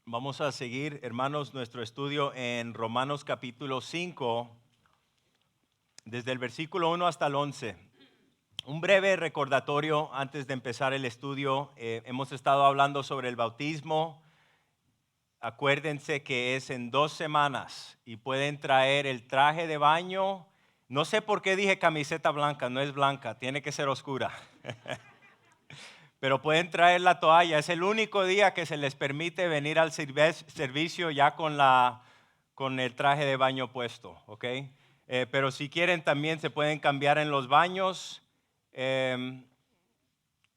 Vamos a seguir, hermanos, nuestro estudio en Romanos capítulo 5, desde el versículo 1 hasta el 11. Un breve recordatorio antes de empezar el estudio. Hemos estado hablando sobre el bautismo. Acuérdense que es en 2 semanas y pueden traer el traje de baño. No sé por qué dije camiseta blanca, no es blanca, tiene que ser oscura. Pero pueden traer la toalla. Es el único día que se les permite venir al servicio ya con el traje de baño puesto, ¿ok? Pero si quieren también se pueden cambiar en los baños.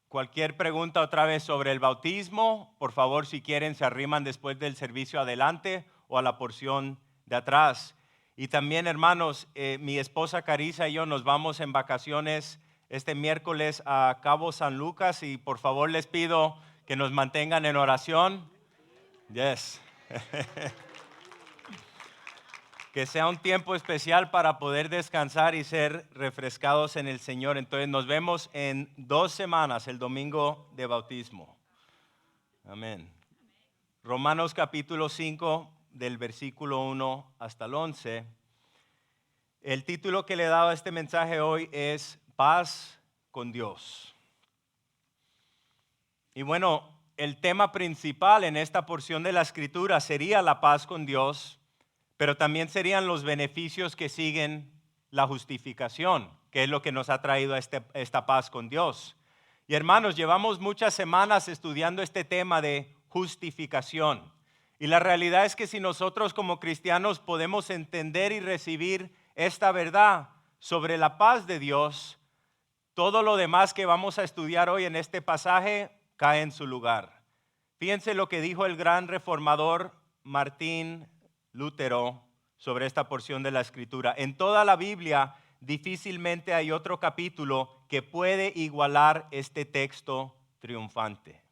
Cualquier pregunta otra vez sobre el bautismo, por favor, si quieren se arriman después del servicio adelante o a la porción de atrás. Y también, hermanos, mi esposa Carissa y yo nos vamos en vacaciones este miércoles a Cabo San Lucas y por favor les pido que nos mantengan en oración. Yes. Que sea un tiempo especial para poder descansar y ser refrescados en el Señor. Entonces nos vemos en 2 semanas, el domingo de bautismo. Amén. Romanos capítulo 5, del versículo 1 hasta el 11. El título que le he dado a este mensaje hoy es Paz con Dios. Y bueno, el tema principal en esta porción de la Escritura sería la paz con Dios, pero también serían los beneficios que siguen la justificación, que es lo que nos ha traído a esta paz con Dios. Y hermanos, llevamos muchas semanas estudiando este tema de justificación. Y la realidad es que si nosotros como cristianos podemos entender y recibir esta verdad sobre la paz de Dios, todo lo demás que vamos a estudiar hoy en este pasaje cae en su lugar. Fíjense lo que dijo el gran reformador Martín Lutero sobre esta porción de la Escritura. En toda la Biblia difícilmente hay otro capítulo que puede igualar este texto triunfante.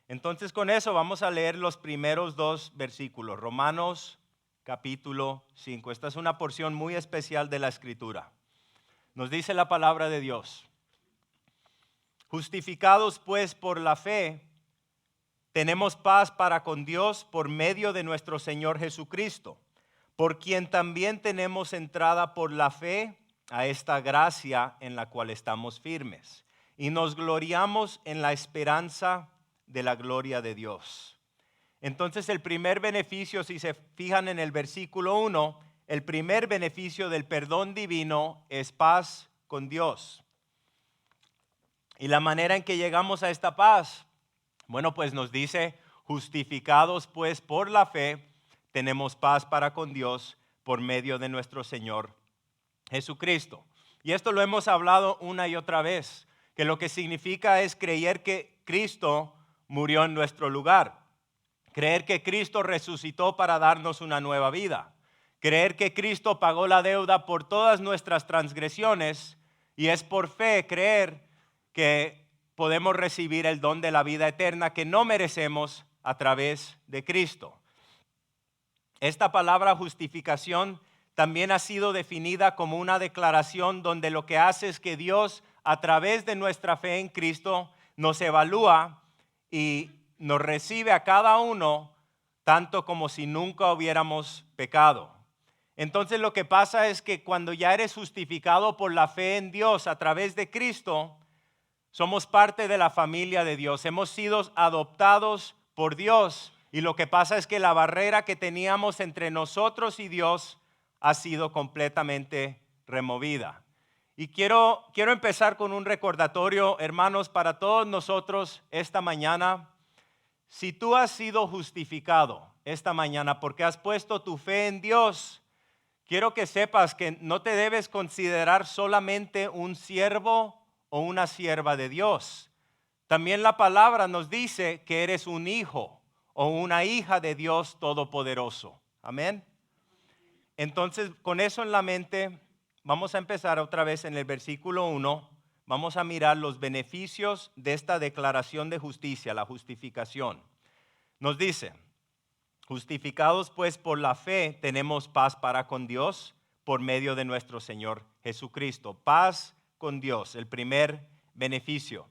Entonces con eso vamos a leer los primeros 2 versículos. Romanos capítulo 5. Esta es una porción muy especial de la Escritura. Nos dice la palabra de Dios: justificados pues por la fe, tenemos paz para con Dios por medio de nuestro Señor Jesucristo, por quien también tenemos entrada por la fe a esta gracia en la cual estamos firmes, y nos gloriamos en la esperanza de la gloria de Dios. Entonces el primer beneficio, si se fijan en el versículo 1, el primer beneficio del perdón divino es paz con Dios. Y la manera en que llegamos a esta paz, bueno, pues nos dice: justificados pues por la fe, tenemos paz para con Dios por medio de nuestro Señor Jesucristo. Y esto lo hemos hablado una y otra vez, que lo que significa es creer que Cristo murió en nuestro lugar, creer que Cristo resucitó para darnos una nueva vida, creer que Cristo pagó la deuda por todas nuestras transgresiones, y es por fe creer que podemos recibir el don de la vida eterna que no merecemos a través de Cristo. Esta palabra justificación también ha sido definida como una declaración donde lo que hace es que Dios, a través de nuestra fe en Cristo, nos evalúa y nos recibe a cada uno tanto como si nunca hubiéramos pecado. Entonces lo que pasa es que cuando ya eres justificado por la fe en Dios a través de Cristo, somos parte de la familia de Dios, hemos sido adoptados por Dios, y lo que pasa es que la barrera que teníamos entre nosotros y Dios ha sido completamente removida. Y quiero empezar con un recordatorio, hermanos, para todos nosotros esta mañana. Si tú has sido justificado esta mañana porque has puesto tu fe en Dios, quiero que sepas que no te debes considerar solamente un siervo o una sierva de Dios. También la palabra nos dice que eres un hijo o una hija de Dios Todopoderoso. Amén. Entonces, con eso en la mente, vamos a empezar otra vez en el versículo 1. Vamos a mirar los beneficios de esta declaración de justicia, la justificación. Nos dice: justificados pues por la fe, tenemos paz para con Dios por medio de nuestro Señor Jesucristo. Paz con Dios, el primer beneficio.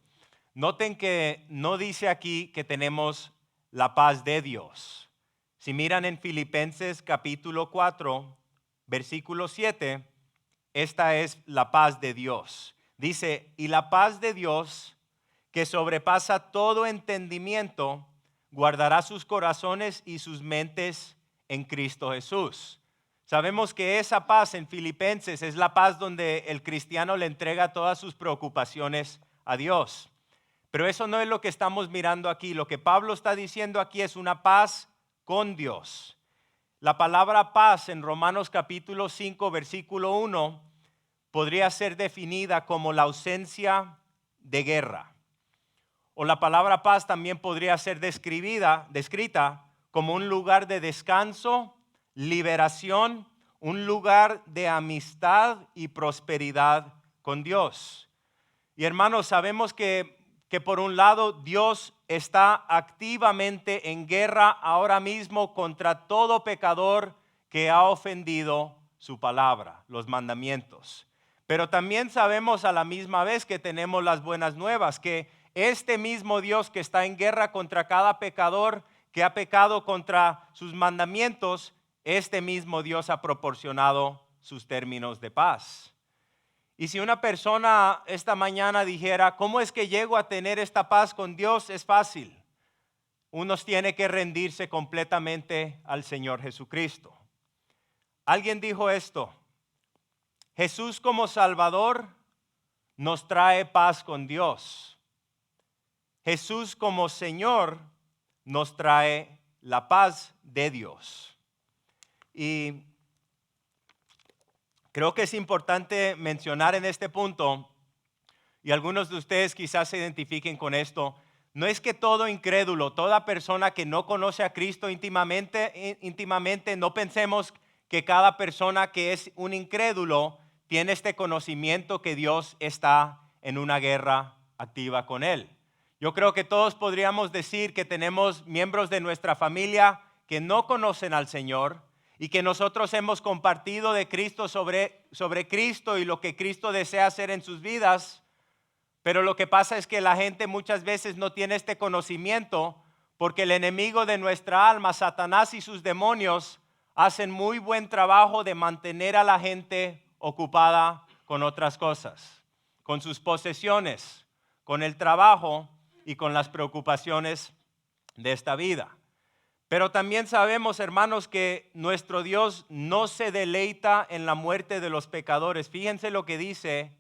Noten que no dice aquí que tenemos la paz de Dios. Si miran en Filipenses capítulo 4, versículo 7, esta es la paz de Dios. Dice, y la paz de Dios, que sobrepasa todo entendimiento, guardará sus corazones y sus mentes en Cristo Jesús. Sabemos que esa paz en Filipenses es la paz donde el cristiano le entrega todas sus preocupaciones a Dios. Pero eso no es lo que estamos mirando aquí. Lo que Pablo está diciendo aquí es una paz con Dios. La palabra paz en Romanos capítulo 5, versículo 1, podría ser definida como la ausencia de guerra. O la palabra paz también podría ser descrita como un lugar de descanso, liberación, un lugar de amistad y prosperidad con Dios. Y hermanos, sabemos que por un lado Dios está activamente en guerra ahora mismo contra todo pecador que ha ofendido su palabra, los mandamientos. Pero también sabemos a la misma vez que tenemos las buenas nuevas, que este mismo Dios que está en guerra contra cada pecador que ha pecado contra sus mandamientos, este mismo Dios ha proporcionado sus términos de paz. Y si una persona esta mañana dijera, ¿cómo es que llego a tener esta paz con Dios? Es fácil. Uno tiene que rendirse completamente al Señor Jesucristo. Alguien dijo esto, Jesús como Salvador nos trae paz con Dios. Jesús como Señor nos trae la paz de Dios. Y creo que es importante mencionar en este punto, y algunos de ustedes quizás se identifiquen con esto, no es que todo incrédulo, toda persona que no conoce a Cristo íntimamente, no pensemos que cada persona que es un incrédulo tiene este conocimiento que Dios está en una guerra activa con él. Yo creo que todos podríamos decir que tenemos miembros de nuestra familia que no conocen al Señor, y que nosotros hemos compartido de Cristo sobre Cristo y lo que Cristo desea hacer en sus vidas, pero lo que pasa es que la gente muchas veces no tiene este conocimiento porque el enemigo de nuestra alma, Satanás y sus demonios, hacen muy buen trabajo de mantener a la gente ocupada con otras cosas, con sus posesiones, con el trabajo y con las preocupaciones de esta vida. Pero también sabemos, hermanos, que nuestro Dios no se deleita en la muerte de los pecadores. Fíjense lo que dice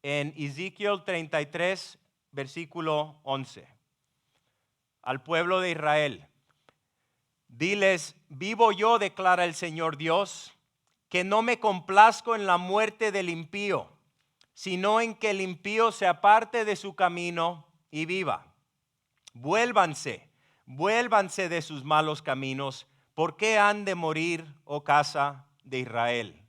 en Ezequiel 33, versículo 11. Al pueblo de Israel, diles, vivo yo, declara el Señor Dios, que no me complazco en la muerte del impío, sino en que el impío se aparte de su camino y viva. Vuélvanse de sus malos caminos. ¿Por qué han de morir, oh casa de Israel?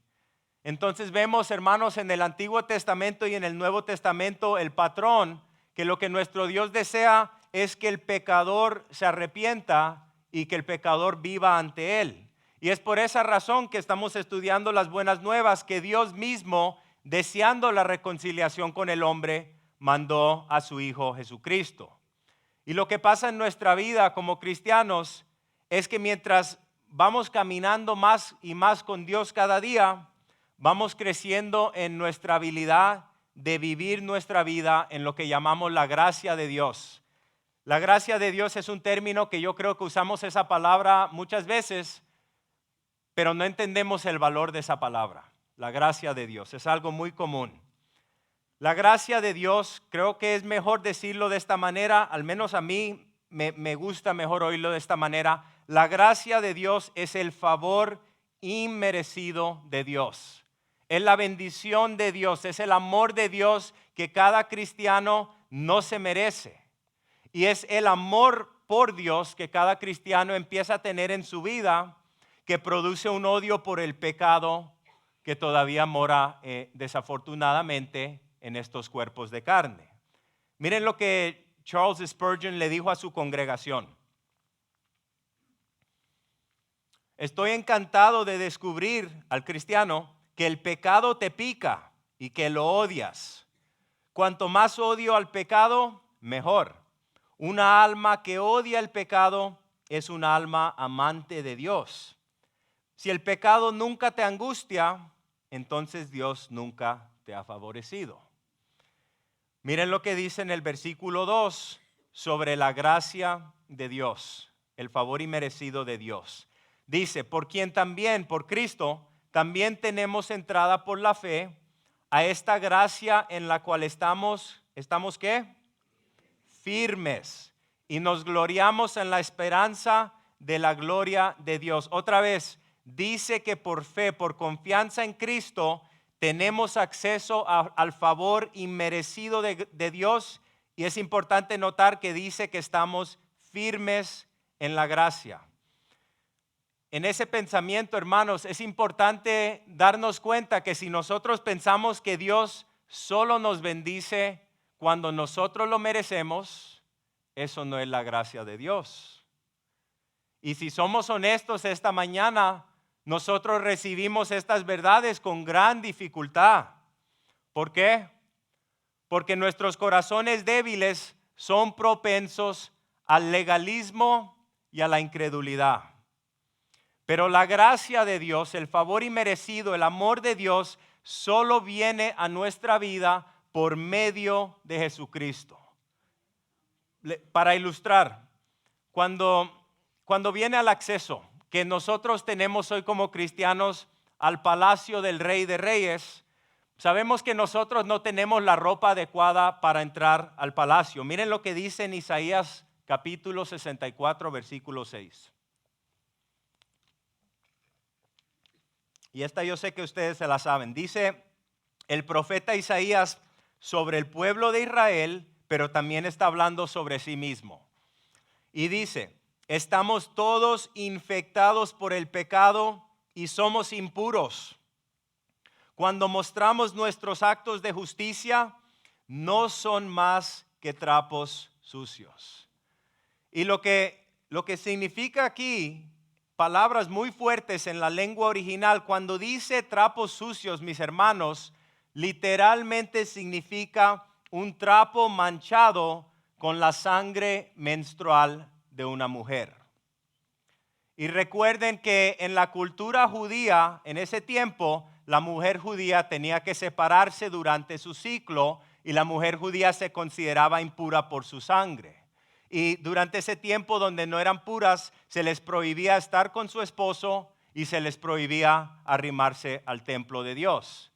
Entonces vemos, hermanos, en el Antiguo Testamento y en el Nuevo Testamento el patrón, que lo que nuestro Dios desea es que el pecador se arrepienta y que el pecador viva ante él. Y es por esa razón que estamos estudiando las buenas nuevas, que Dios mismo, deseando la reconciliación con el hombre, mandó a su Hijo Jesucristo. Y lo que pasa en nuestra vida como cristianos es que mientras vamos caminando más y más con Dios cada día, vamos creciendo en nuestra habilidad de vivir nuestra vida en lo que llamamos la gracia de Dios. La gracia de Dios es un término que yo creo que usamos esa palabra muchas veces, pero no entendemos el valor de esa palabra. La gracia de Dios es algo muy común. La gracia de Dios, creo que es mejor decirlo de esta manera, al menos a mí me gusta mejor oírlo de esta manera. La gracia de Dios es el favor inmerecido de Dios. Es la bendición de Dios, es el amor de Dios que cada cristiano no se merece. Y es el amor por Dios que cada cristiano empieza a tener en su vida, que produce un odio por el pecado que todavía mora desafortunadamente en estos cuerpos de carne. Miren lo que Charles Spurgeon le dijo a su congregación. Estoy encantado de descubrir al cristiano que el pecado te pica y que lo odias. Cuanto más odio al pecado, mejor. Una alma que odia el pecado es un alma amante de Dios. Si el pecado nunca te angustia, entonces Dios nunca te ha favorecido. Miren lo que dice en el versículo 2 sobre la gracia de Dios, el favor inmerecido de Dios. Dice, por quien también, por Cristo, también tenemos entrada por la fe a esta gracia en la cual ¿estamos qué? Firmes. Y nos gloriamos en la esperanza de la gloria de Dios. Otra vez, dice que por fe, por confianza en Cristo, tenemos acceso al favor inmerecido de Dios. Y es importante notar que dice que estamos firmes en la gracia. En ese pensamiento, hermanos, es importante darnos cuenta que si nosotros pensamos que Dios solo nos bendice cuando nosotros lo merecemos, eso no es la gracia de Dios. Y si somos honestos esta mañana, nosotros recibimos estas verdades con gran dificultad. ¿Por qué? Porque nuestros corazones débiles son propensos al legalismo y a la incredulidad. Pero la gracia de Dios, el favor inmerecido, el amor de Dios, solo viene a nuestra vida por medio de Jesucristo. Para ilustrar, cuando viene al acceso que nosotros tenemos hoy como cristianos al palacio del Rey de Reyes, sabemos que nosotros no tenemos la ropa adecuada para entrar al palacio. Miren lo que dice en Isaías capítulo 64, versículo 6. Y esta yo sé que ustedes se la saben. Dice el profeta Isaías sobre el pueblo de Israel, pero también está hablando sobre sí mismo. Y dice, estamos todos infectados por el pecado y somos impuros. Cuando mostramos nuestros actos de justicia, no son más que trapos sucios. Y lo que significa aquí, palabras muy fuertes en la lengua original, cuando dice trapos sucios, mis hermanos, literalmente significa un trapo manchado con la sangre menstrual de una mujer. Y recuerden que en la cultura judía, en ese tiempo, la mujer judía tenía que separarse durante su ciclo y la mujer judía se consideraba impura por su sangre. Y durante ese tiempo donde no eran puras, se les prohibía estar con su esposo y se les prohibía arrimarse al templo de Dios.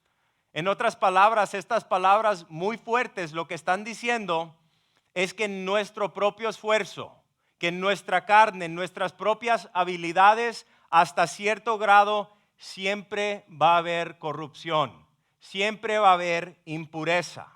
En otras palabras, estas palabras muy fuertes lo que están diciendo es que en nuestro propio esfuerzo, que en nuestra carne, en nuestras propias habilidades, hasta cierto grado, siempre va a haber corrupción, siempre va a haber impureza.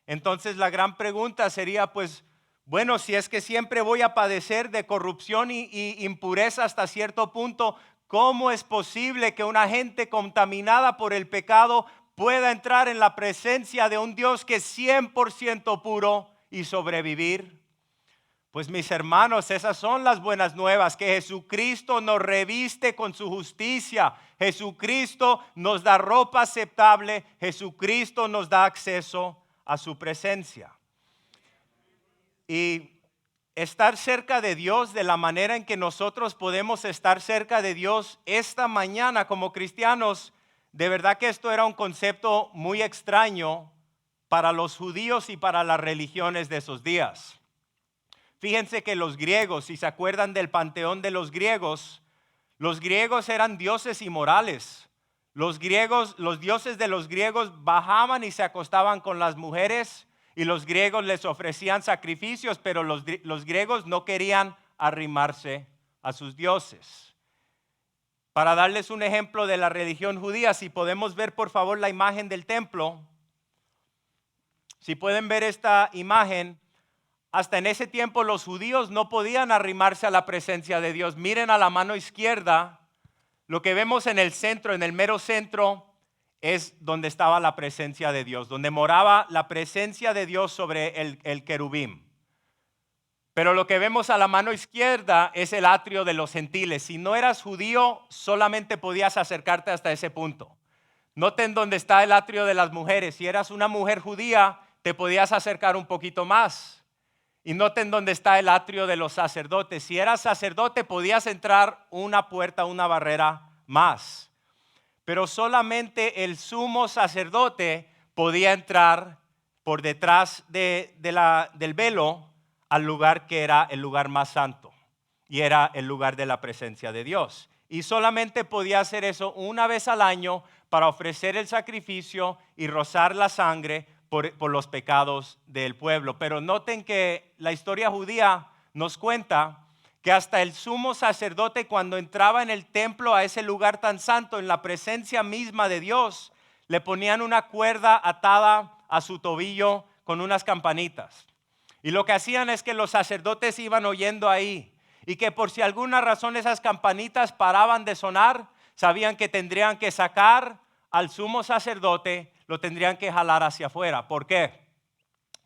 Entonces la gran pregunta sería, pues, bueno, si es que siempre voy a padecer de corrupción y impureza hasta cierto punto, ¿cómo es posible que una gente contaminada por el pecado pueda entrar en la presencia de un Dios que es 100% puro y sobrevivir? Pues mis hermanos, esas son las buenas nuevas, que Jesucristo nos reviste con su justicia, Jesucristo nos da ropa aceptable, Jesucristo nos da acceso a su presencia. Y estar cerca de Dios de la manera en que nosotros podemos estar cerca de Dios esta mañana como cristianos, de verdad que esto era un concepto muy extraño para los judíos y para las religiones de esos días. Fíjense que los griegos, si se acuerdan del panteón de los griegos eran dioses inmorales. Los dioses de los griegos bajaban y se acostaban con las mujeres y los griegos les ofrecían sacrificios, pero los griegos no querían arrimarse a sus dioses. Para darles un ejemplo de la religión judía, si podemos ver por favor la imagen del templo, si pueden ver esta imagen, hasta en ese tiempo los judíos no podían arrimarse a la presencia de Dios. Miren a la mano izquierda, lo que vemos en el centro, en el mero centro, es donde estaba la presencia de Dios, donde moraba la presencia de Dios sobre el querubín. Pero lo que vemos a la mano izquierda es el atrio de los gentiles. Si no eras judío, solamente podías acercarte hasta ese punto. Noten dónde está el atrio de las mujeres. Si eras una mujer judía, te podías acercar un poquito más. Y noten dónde está el atrio de los sacerdotes. Si eras sacerdote podías entrar una puerta, una barrera más. Pero solamente el sumo sacerdote podía entrar por detrás del velo al lugar que era el lugar más santo. Y era el lugar de la presencia de Dios. Y solamente podía hacer eso una vez al año para ofrecer el sacrificio y rozar la sangre por los pecados del pueblo. Pero noten que la historia judía nos cuenta que hasta el sumo sacerdote, cuando entraba en el templo, a ese lugar tan santo, en la presencia misma de Dios, le ponían una cuerda atada a su tobillo con unas campanitas. Y lo que hacían es que los sacerdotes iban oyendo ahí, y que por si alguna razón esas campanitas paraban de sonar, sabían que tendrían que sacar al sumo sacerdote, lo tendrían que jalar hacia afuera. ¿Por qué?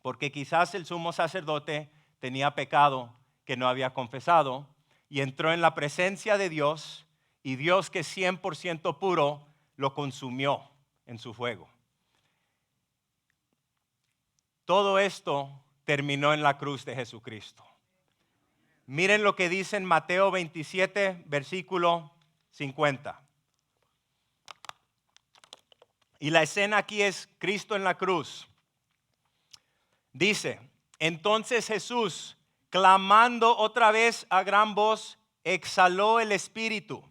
Porque quizás el sumo sacerdote tenía pecado que no había confesado y entró en la presencia de Dios, y Dios, que es 100% puro, lo consumió en su fuego. Todo esto terminó en la cruz de Jesucristo. Miren lo que dice en Mateo 27, versículo 50. Y la escena aquí es Cristo en la cruz. Dice: entonces Jesús, clamando otra vez a gran voz, exhaló el espíritu.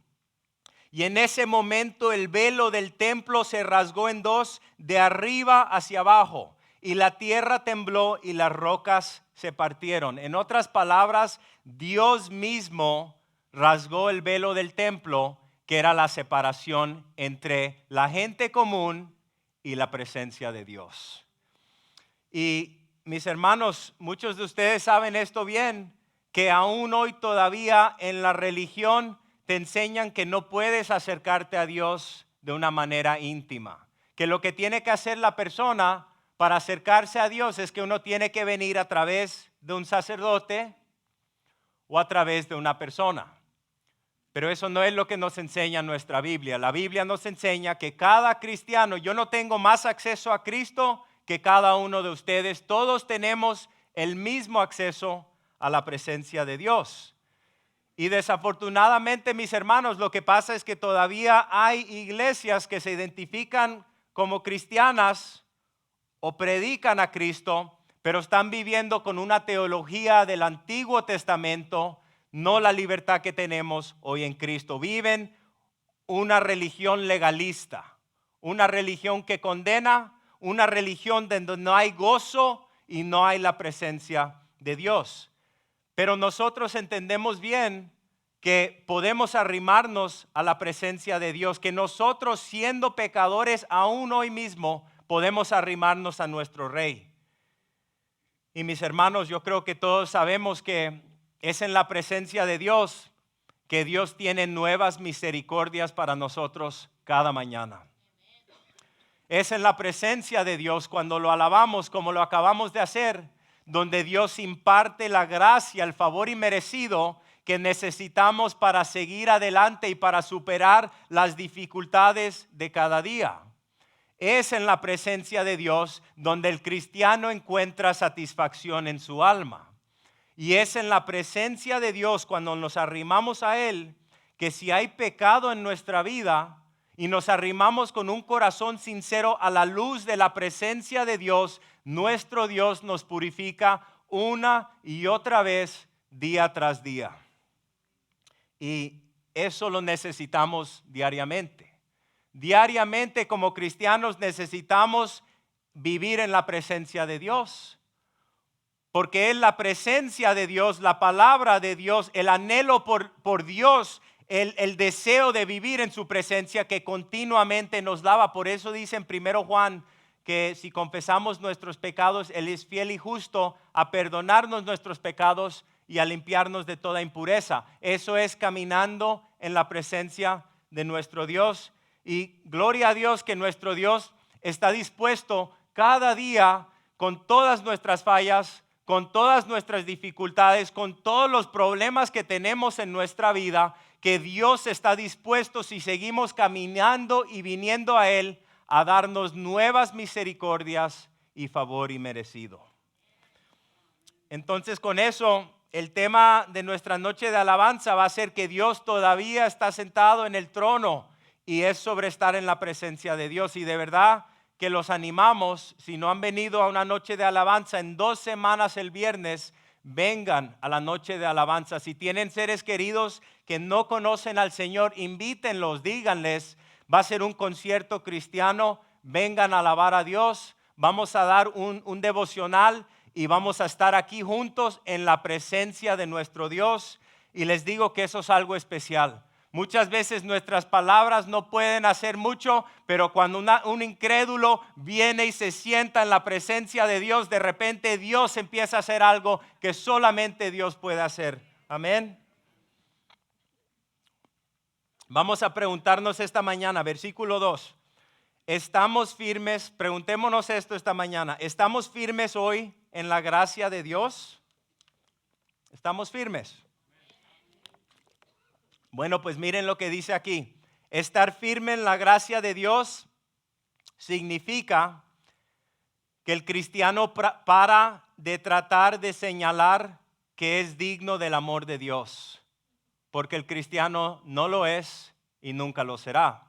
Y en ese momento el velo del templo se rasgó en dos, de arriba hacia abajo, y la tierra tembló y las rocas se partieron. En otras palabras, Dios mismo rasgó el velo del templo, que era la separación entre la gente común y la presencia de Dios. Y mis hermanos, muchos de ustedes saben esto bien, que aún hoy todavía en la religión te enseñan que no puedes acercarte a Dios de una manera íntima. Que lo que tiene que hacer la persona para acercarse a Dios es que uno tiene que venir a través de un sacerdote o a través de una persona. Pero eso no es lo que nos enseña nuestra Biblia. La Biblia nos enseña que cada cristiano, yo no tengo más acceso a Cristo que cada uno de ustedes. Todos tenemos el mismo acceso a la presencia de Dios. Y desafortunadamente, mis hermanos, lo que pasa es que todavía hay iglesias que se identifican como cristianas o predican a Cristo, pero están viviendo con una teología del Antiguo Testamento, no la libertad que tenemos hoy en Cristo. Viven una religión legalista, una religión que condena, una religión donde no hay gozo y no hay la presencia de Dios. Pero nosotros entendemos bien que podemos arrimarnos a la presencia de Dios, que nosotros, siendo pecadores aún hoy mismo, podemos arrimarnos a nuestro Rey. Y mis hermanos, yo creo que todos sabemos que es en la presencia de Dios que Dios tiene nuevas misericordias para nosotros cada mañana. Es en la presencia de Dios, cuando lo alabamos como lo acabamos de hacer, donde Dios imparte la gracia, el favor inmerecido que necesitamos para seguir adelante y para superar las dificultades de cada día. Es en la presencia de Dios donde el cristiano encuentra satisfacción en su alma. Y es en la presencia de Dios, cuando nos arrimamos a Él, que si hay pecado en nuestra vida y nos arrimamos con un corazón sincero a la luz de la presencia de Dios, nuestro Dios nos purifica una y otra vez, día tras día. Y eso lo necesitamos diariamente. Diariamente, como cristianos, necesitamos vivir en la presencia de Dios. Porque es la presencia de Dios, la palabra de Dios, el anhelo por Dios, el deseo de vivir en su presencia que continuamente nos daba. Por eso dice en 1 Juan que si confesamos nuestros pecados, Él es fiel y justo a perdonarnos nuestros pecados y a limpiarnos de toda impureza. Eso es caminando en la presencia de nuestro Dios. Y gloria a Dios que nuestro Dios está dispuesto cada día, con todas nuestras fallas, con todas nuestras dificultades, con todos los problemas que tenemos en nuestra vida, que Dios está dispuesto, si seguimos caminando y viniendo a Él, a darnos nuevas misericordias y favor inmerecido. Entonces con eso, el tema de nuestra noche de alabanza va a ser que Dios todavía está sentado en el trono y es sobre estar en la presencia de Dios. Y de verdad que los animamos, si no han venido a una noche de alabanza, en 2 semanas el viernes, vengan a la noche de alabanza. Si tienen seres queridos que no conocen al Señor, invítenlos, díganles, va a ser un concierto cristiano, vengan a alabar a Dios, vamos a dar un devocional y vamos a estar aquí juntos en la presencia de nuestro Dios. Y les digo que eso es algo especial. Muchas veces nuestras palabras no pueden hacer mucho, pero cuando un incrédulo viene y se sienta en la presencia de Dios, de repente Dios empieza a hacer algo que solamente Dios puede hacer. Amén. Vamos a preguntarnos esta mañana, versículo 2. ¿Estamos firmes? Preguntémonos esto esta mañana. ¿Estamos firmes hoy en la gracia de Dios? ¿Estamos firmes? Bueno, pues miren lo que dice aquí. Estar firme en la gracia de Dios significa que el cristiano para de tratar de señalar que es digno del amor de Dios, porque el cristiano no lo es y nunca lo será.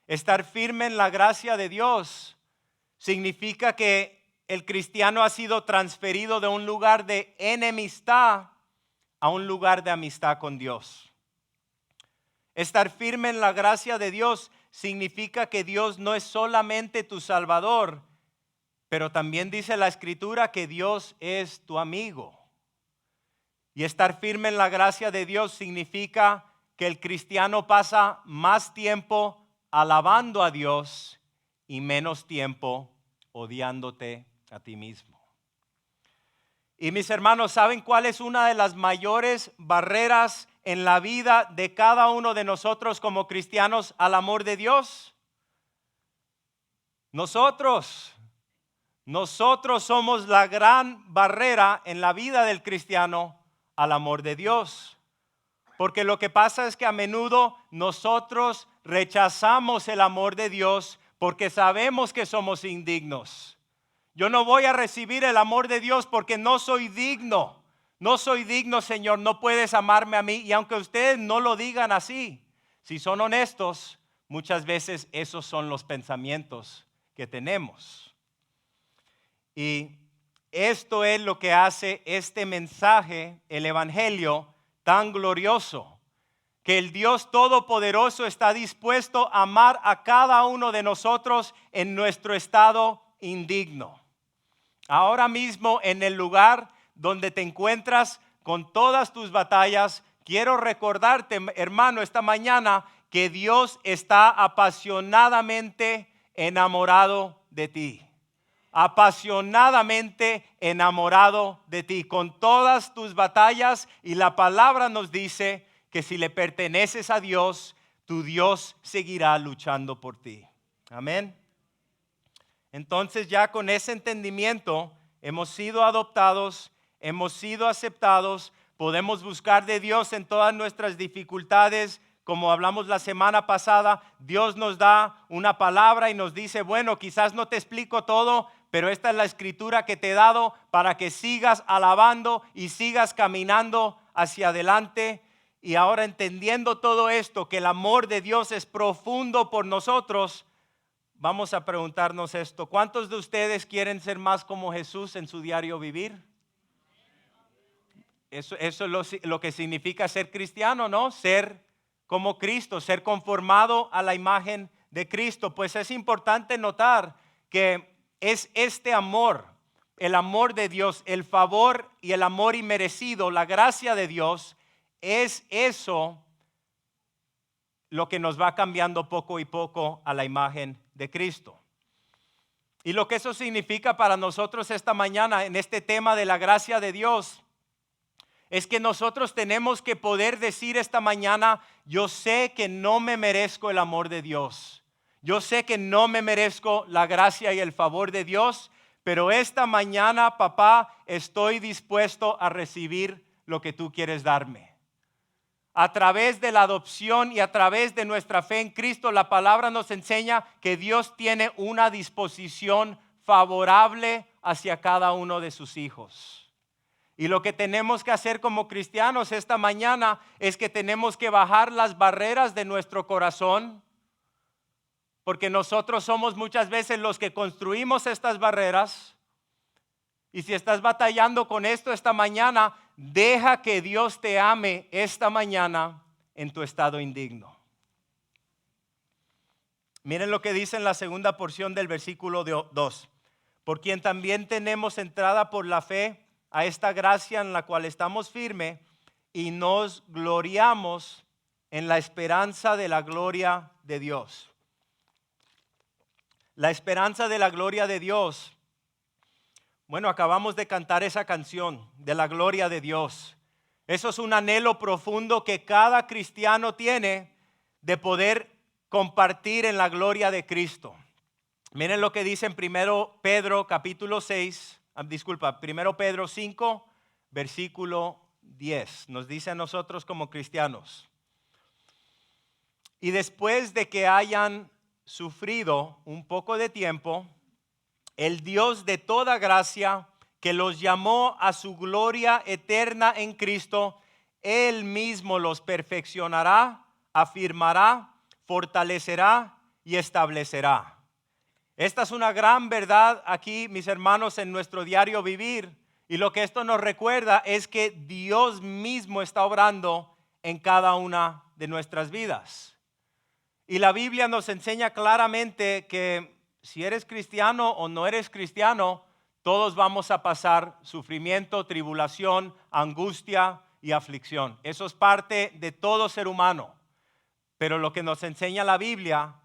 Estar firme en la gracia de Dios significa que el cristiano ha sido transferido de un lugar de enemistad a un lugar de amistad con Dios. Estar firme en la gracia de Dios significa que Dios no es solamente tu Salvador, pero también dice la Escritura que Dios es tu amigo. Y estar firme en la gracia de Dios significa que el cristiano pasa más tiempo alabando a Dios y menos tiempo odiándote a ti mismo. Y mis hermanos, ¿saben cuál es una de las mayores barreras en la vida de cada uno de nosotros como cristianos al amor de Dios? Nosotros somos la gran barrera en la vida del cristiano al amor de Dios. Porque lo que pasa es que a menudo nosotros rechazamos el amor de Dios porque sabemos que somos indignos. Yo no voy a recibir el amor de Dios porque no soy digno. No soy digno, Señor, no puedes amarme a mí. Y aunque ustedes no lo digan así, si son honestos, muchas veces esos son los pensamientos que tenemos. Y esto es lo que hace este mensaje, el Evangelio, tan glorioso. Que el Dios Todopoderoso está dispuesto a amar a cada uno de nosotros en nuestro estado indigno. Ahora mismo en el lugar donde te encuentras con todas tus batallas, quiero recordarte, hermano, esta mañana que Dios está apasionadamente enamorado de ti. Apasionadamente enamorado de ti, con todas tus batallas, y la palabra nos dice que si le perteneces a Dios, tu Dios seguirá luchando por ti. Amén. Entonces ya con ese entendimiento hemos sido adoptados, hemos sido aceptados, podemos buscar de Dios en todas nuestras dificultades. Como hablamos la semana pasada, Dios nos da una palabra y nos dice, bueno, quizás no te explico todo, pero esta es la escritura que te he dado para que sigas alabando y sigas caminando hacia adelante. Y ahora entendiendo todo esto, que el amor de Dios es profundo por nosotros, vamos a preguntarnos esto. ¿Cuántos de ustedes quieren ser más como Jesús en su diario vivir? Eso es lo que significa ser cristiano, ¿no? Ser como Cristo, ser conformado a la imagen de Cristo. Pues es importante notar que es este amor, el amor de Dios, el favor y el amor inmerecido, la gracia de Dios, es eso lo que nos va cambiando poco y poco a la imagen de Cristo. Y lo que eso significa para nosotros esta mañana en este tema de la gracia de Dios es que nosotros tenemos que poder decir esta mañana, yo sé que no me merezco el amor de Dios. Yo sé que no me merezco la gracia y el favor de Dios, pero esta mañana, papá, estoy dispuesto a recibir lo que tú quieres darme. A través de la adopción y a través de nuestra fe en Cristo, la palabra nos enseña que Dios tiene una disposición favorable hacia cada uno de sus hijos. Y lo que tenemos que hacer como cristianos esta mañana es que tenemos que bajar las barreras de nuestro corazón, porque nosotros somos muchas veces los que construimos estas barreras. Y si estás batallando con esto esta mañana, deja que Dios te ame esta mañana en tu estado indigno. Miren lo que dice en la segunda porción del versículo 2. Por quien también tenemos entrada por la fe a esta gracia en la cual estamos firmes y nos gloriamos en la esperanza de la gloria de Dios. La esperanza de la gloria de Dios. Bueno, acabamos de cantar esa canción de la gloria de Dios. Eso es un anhelo profundo que cada cristiano tiene de poder compartir en la gloria de Cristo. Miren lo que dice en 1 Pedro capítulo 1 Pedro 5, versículo 10. Nos dice a nosotros como cristianos: y después de que hayan sufrido un poco de tiempo, el Dios de toda gracia, que los llamó a su gloria eterna en Cristo, Él mismo los perfeccionará, afirmará, fortalecerá y establecerá. Esta es una gran verdad aquí, mis hermanos, en nuestro diario vivir. Y lo que esto nos recuerda es que Dios mismo está obrando en cada una de nuestras vidas. Y la Biblia nos enseña claramente que si eres cristiano o no eres cristiano, todos vamos a pasar sufrimiento, tribulación, angustia y aflicción. Eso es parte de todo ser humano. Pero lo que nos enseña la Biblia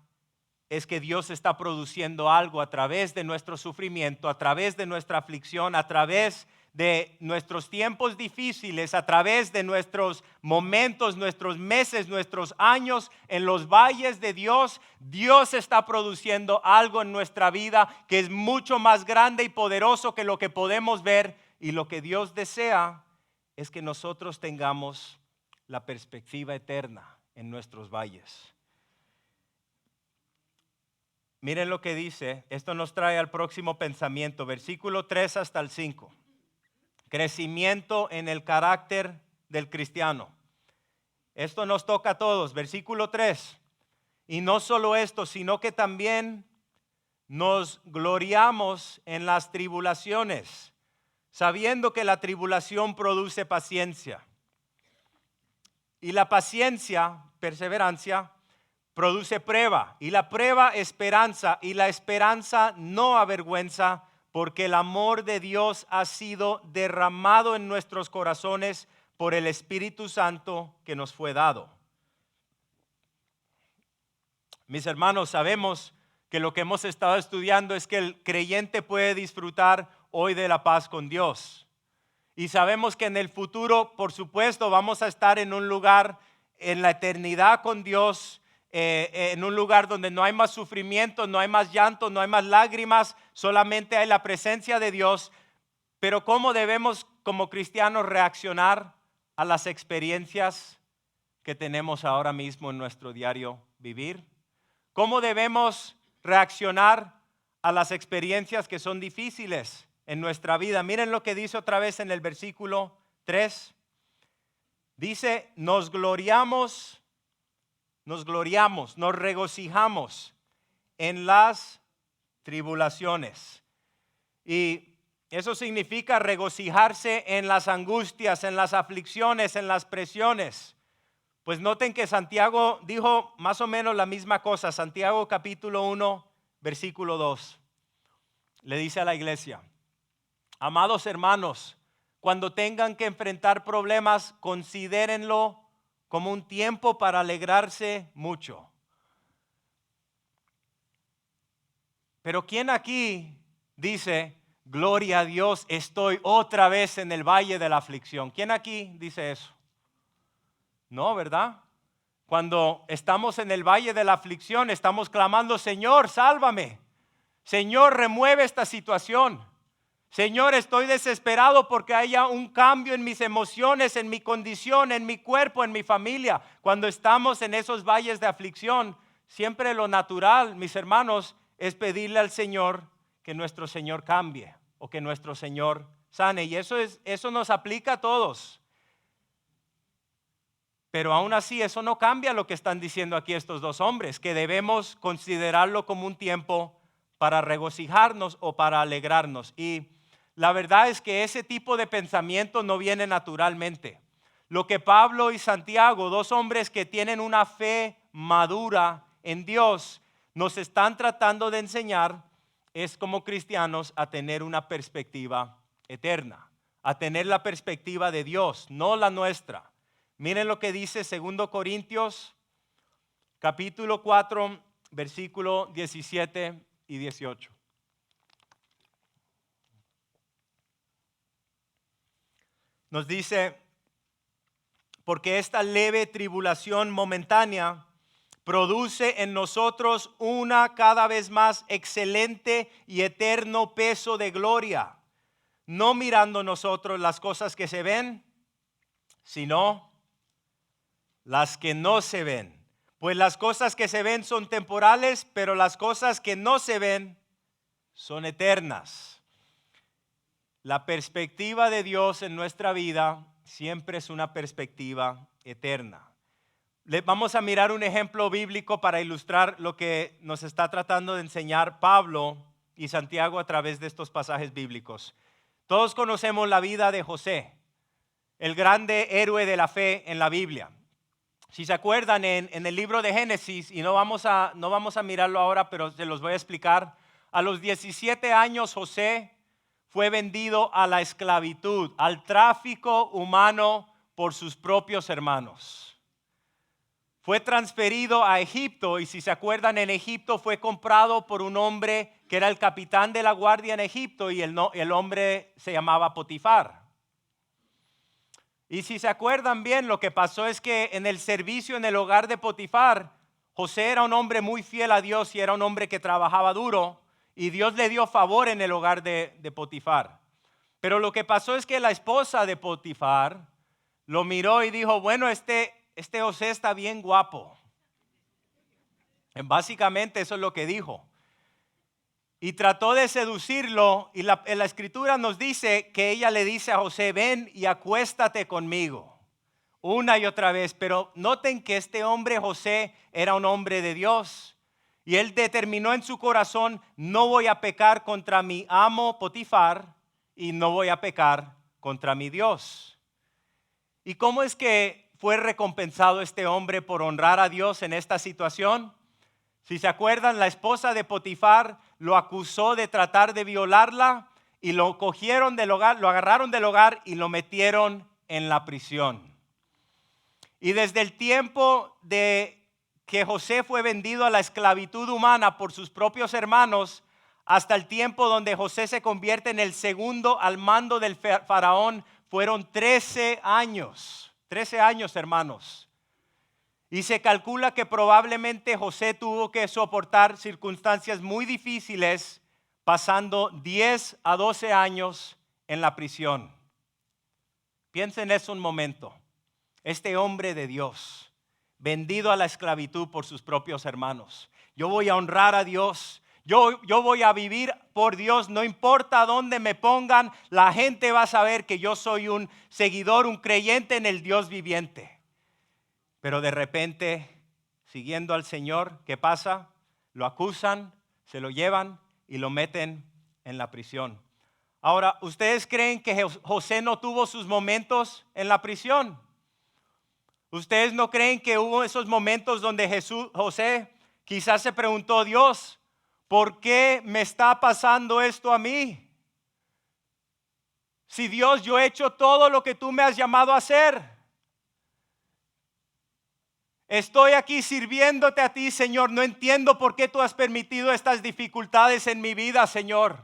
es que Dios está produciendo algo a través de nuestro sufrimiento, a través de nuestra aflicción, a través de nuestros tiempos difíciles, a través de nuestros momentos, nuestros meses, nuestros años en los valles de Dios. Dios está produciendo algo en nuestra vida que es mucho más grande y poderoso que lo que podemos ver, y lo que Dios desea es que nosotros tengamos la perspectiva eterna en nuestros valles. Miren lo que dice, esto nos trae al próximo pensamiento, versículo 3 hasta el 5. Crecimiento en el carácter del cristiano. Esto nos toca a todos, versículo 3. Y no solo esto, sino que también nos gloriamos en las tribulaciones, sabiendo que la tribulación produce paciencia. Y la paciencia, perseverancia, produce prueba, y la prueba esperanza, y la esperanza no avergüenza, porque el amor de Dios ha sido derramado en nuestros corazones por el Espíritu Santo que nos fue dado. Mis hermanos, sabemos que lo que hemos estado estudiando es que el creyente puede disfrutar hoy de la paz con Dios. Y sabemos que en el futuro, por supuesto, vamos a estar en un lugar, en la eternidad con Dios, en un lugar donde no hay más sufrimiento, no hay más llanto, no hay más lágrimas, solamente hay la presencia de Dios. Pero ¿cómo debemos como cristianos reaccionar a las experiencias que tenemos ahora mismo en nuestro diario vivir? ¿Cómo debemos reaccionar a las experiencias que son difíciles en nuestra vida? Miren lo que dice otra vez en el versículo 3. Dice, nos gloriamos, nos regocijamos en las tribulaciones. Y eso significa regocijarse en las angustias, en las aflicciones, en las presiones. Pues noten que Santiago dijo más o menos la misma cosa. Santiago capítulo 1, versículo 2. Le dice a la iglesia: amados hermanos, cuando tengan que enfrentar problemas, considérenlo como un tiempo para alegrarse mucho. Pero ¿quién aquí dice, gloria a Dios, estoy otra vez en el valle de la aflicción? ¿Quién aquí dice eso? No, ¿verdad? Cuando estamos en el valle de la aflicción, estamos clamando, Señor, sálvame. Señor, remueve esta situación. Señor, estoy desesperado porque haya un cambio en mis emociones, en mi condición, en mi cuerpo, en mi familia. Cuando estamos en esos valles de aflicción, siempre lo natural, mis hermanos, es pedirle al Señor que nuestro Señor cambie o que nuestro Señor sane. Y eso nos aplica a todos. Pero aún así eso no cambia lo que están diciendo aquí estos dos hombres, que debemos considerarlo como un tiempo para regocijarnos o para alegrarnos. Y la verdad es que ese tipo de pensamiento no viene naturalmente. Lo que Pablo y Santiago, dos hombres que tienen una fe madura en Dios, nos están tratando de enseñar es como cristianos a tener una perspectiva eterna, a tener la perspectiva de Dios, no la nuestra. Miren lo que dice 2 Corintios capítulo 4, versículo 17 y 18. Nos dice, porque esta leve tribulación momentánea produce en nosotros una cada vez más excelente y eterno peso de gloria, no mirando nosotros las cosas que se ven, sino las que no se ven. Pues las cosas que se ven son temporales, pero las cosas que no se ven son eternas. La perspectiva de Dios en nuestra vida siempre es una perspectiva eterna. Vamos a mirar un ejemplo bíblico para ilustrar lo que nos está tratando de enseñar Pablo y Santiago a través de estos pasajes bíblicos. Todos conocemos la vida de José, el grande héroe de la fe en la Biblia. Si se acuerdan en el libro de Génesis, y no vamos a mirarlo ahora, pero se los voy a explicar. A los 17 años José fue vendido a la esclavitud, al tráfico humano por sus propios hermanos. Fue transferido a Egipto y si se acuerdan en Egipto fue comprado por un hombre que era el capitán de la guardia en Egipto y el hombre se llamaba Potifar. Y si se acuerdan bien, lo que pasó es que en el servicio en el hogar de Potifar, José era un hombre muy fiel a Dios y era un hombre que trabajaba duro y Dios le dio favor en el hogar de Potifar. Pero lo que pasó es que la esposa de Potifar lo miró y dijo, bueno, este José está bien guapo. Básicamente eso es lo que dijo. Y trató de seducirlo y la escritura nos dice que ella le dice a José, ven y acuéstate conmigo. Una y otra vez, pero noten que este hombre José era un hombre de Dios. Y él determinó en su corazón, no voy a pecar contra mi amo Potifar y no voy a pecar contra mi Dios. ¿Y cómo es que fue recompensado este hombre por honrar a Dios en esta situación? Si se acuerdan, la esposa de Potifar lo acusó de tratar de violarla y lo cogieron del hogar, lo agarraron del hogar y lo metieron en la prisión. Y desde el tiempo de que José fue vendido a la esclavitud humana por sus propios hermanos, hasta el tiempo donde José se convierte en el segundo al mando del faraón, fueron 13 años. 13 años, hermanos. Y se calcula que probablemente José tuvo que soportar circunstancias muy difíciles, pasando 10 a 12 años en la prisión. Piensen en eso un momento. Este hombre de Dios, vendido a la esclavitud por sus propios hermanos. Yo voy a honrar a Dios. Yo voy a vivir por Dios, no importa dónde me pongan, la gente va a saber que yo soy un seguidor, un creyente en el Dios viviente. Pero de repente, siguiendo al Señor, ¿qué pasa? Lo acusan, se lo llevan y lo meten en la prisión. Ahora, ¿ustedes creen que José no tuvo sus momentos en la prisión? ¿Ustedes no creen que hubo esos momentos donde José quizás se preguntó, Dios, ¿por qué me está pasando esto a mí? Si Dios, yo he hecho todo lo que tú me has llamado a hacer. Estoy aquí sirviéndote a ti, Señor. No entiendo por qué tú has permitido estas dificultades en mi vida, Señor.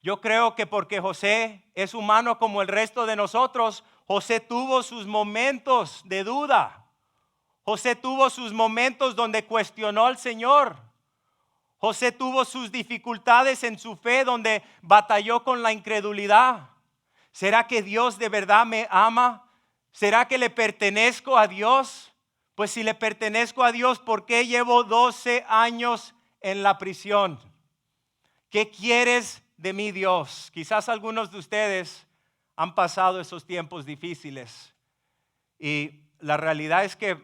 Yo creo que porque José es humano como el resto de nosotros, José tuvo sus momentos de duda. José tuvo sus momentos donde cuestionó al Señor. José tuvo sus dificultades en su fe donde batalló con la incredulidad. ¿Será que Dios de verdad me ama? ¿Será que le pertenezco a Dios? Pues si le pertenezco a Dios, ¿por qué llevo 12 años en la prisión? ¿Qué quieres de mí, Dios? Quizás algunos de ustedes han pasado esos tiempos difíciles. Y la realidad es que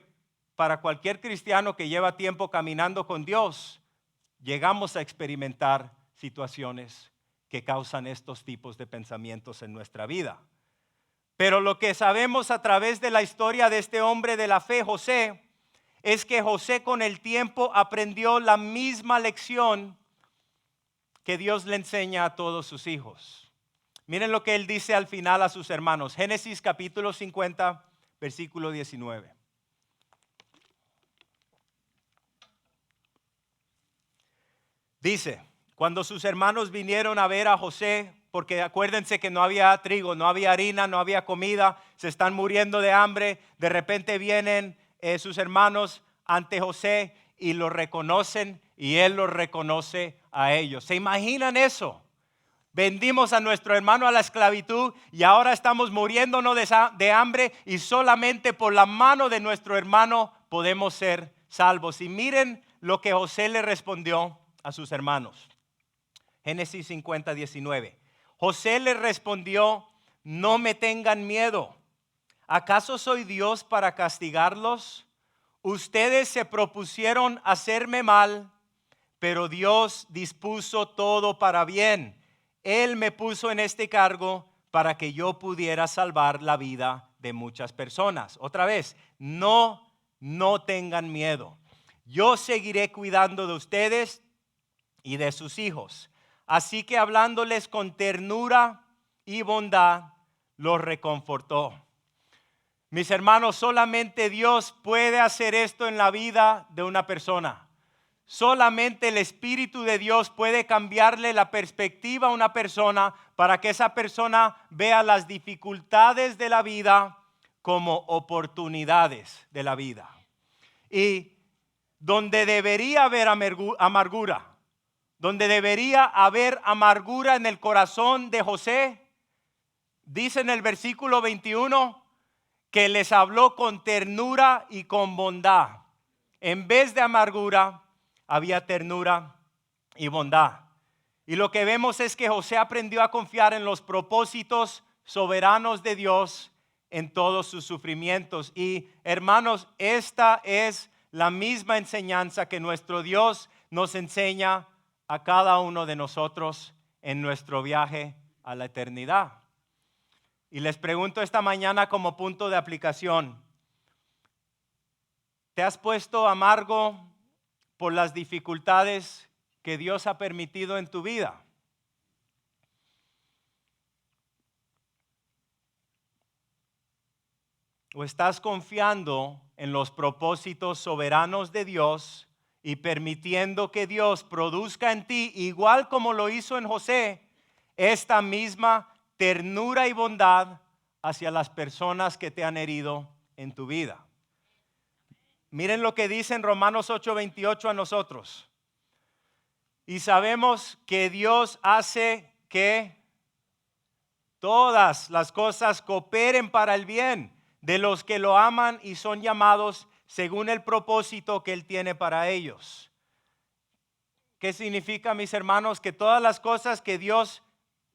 para cualquier cristiano que lleva tiempo caminando con Dios, llegamos a experimentar situaciones que causan estos tipos de pensamientos en nuestra vida. Pero lo que sabemos a través de la historia de este hombre de la fe, José, es que José con el tiempo aprendió la misma lección que Dios le enseña a todos sus hijos. Miren lo que él dice al final a sus hermanos. Génesis capítulo 50, versículo 19. Dice, cuando sus hermanos vinieron a ver a José, porque acuérdense que no había trigo, no había harina, no había comida, se están muriendo de hambre, de repente vienen sus hermanos ante José y lo reconocen y él los reconoce a ellos. ¿Se imaginan eso? Vendimos a nuestro hermano a la esclavitud y ahora estamos muriéndonos de hambre y solamente por la mano de nuestro hermano podemos ser salvos. Y miren lo que José le respondió a sus hermanos. Génesis 50, 19. José le respondió, no me tengan miedo. ¿Acaso soy Dios para castigarlos? Ustedes se propusieron hacerme mal, pero Dios dispuso todo para bien. Él me puso en este cargo para que yo pudiera salvar la vida de muchas personas. Otra vez, no tengan miedo. Yo seguiré cuidando de ustedes y de sus hijos. Así que hablándoles con ternura y bondad, los reconfortó. Mis hermanos, solamente Dios puede hacer esto en la vida de una persona. Solamente el Espíritu de Dios puede cambiarle la perspectiva a una persona para que esa persona vea las dificultades de la vida como oportunidades de la vida. Y donde debería haber amargura, donde debería haber amargura en el corazón de José, dice en el versículo 21 que les habló con ternura y con bondad. En vez de amargura, había ternura y bondad. Y lo que vemos es que José aprendió a confiar en los propósitos soberanos de Dios en todos sus sufrimientos. Y hermanos, esta es la misma enseñanza que nuestro Dios nos enseña a cada uno de nosotros en nuestro viaje a la eternidad. Y les pregunto esta mañana como punto de aplicación, ¿te has puesto amargo por las dificultades que Dios ha permitido en tu vida? ¿O estás confiando en los propósitos soberanos de Dios y permitiendo que Dios produzca en ti, igual como lo hizo en José, esta misma ternura y bondad hacia las personas que te han herido en tu vida? Miren lo que dice en Romanos 8:28 a nosotros. Y sabemos que Dios hace que todas las cosas cooperen para el bien de los que lo aman y son llamados según el propósito que Él tiene para ellos. ¿Qué significa, mis hermanos? Que todas las cosas que Dios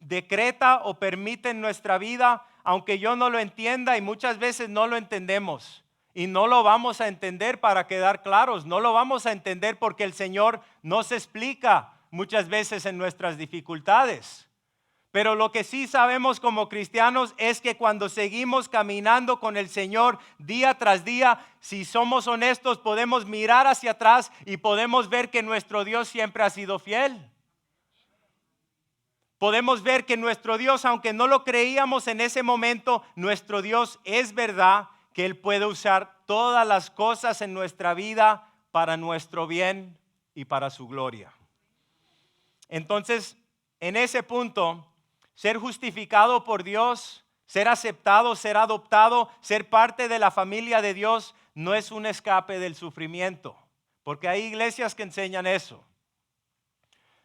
decreta o permite en nuestra vida, aunque yo no lo entienda y muchas veces no lo entendemos. Y no lo vamos a entender para quedar claros, no lo vamos a entender porque el Señor nos explica muchas veces en nuestras dificultades. Pero lo que sí sabemos como cristianos es que cuando seguimos caminando con el Señor día tras día, si somos honestos, podemos mirar hacia atrás y podemos ver que nuestro Dios siempre ha sido fiel. Podemos ver que nuestro Dios, aunque no lo creíamos en ese momento, nuestro Dios es verdad, que Él puede usar todas las cosas en nuestra vida para nuestro bien y para su gloria. Entonces, en ese punto, ser justificado por Dios, ser aceptado, ser adoptado, ser parte de la familia de Dios, no es un escape del sufrimiento, porque hay iglesias que enseñan eso.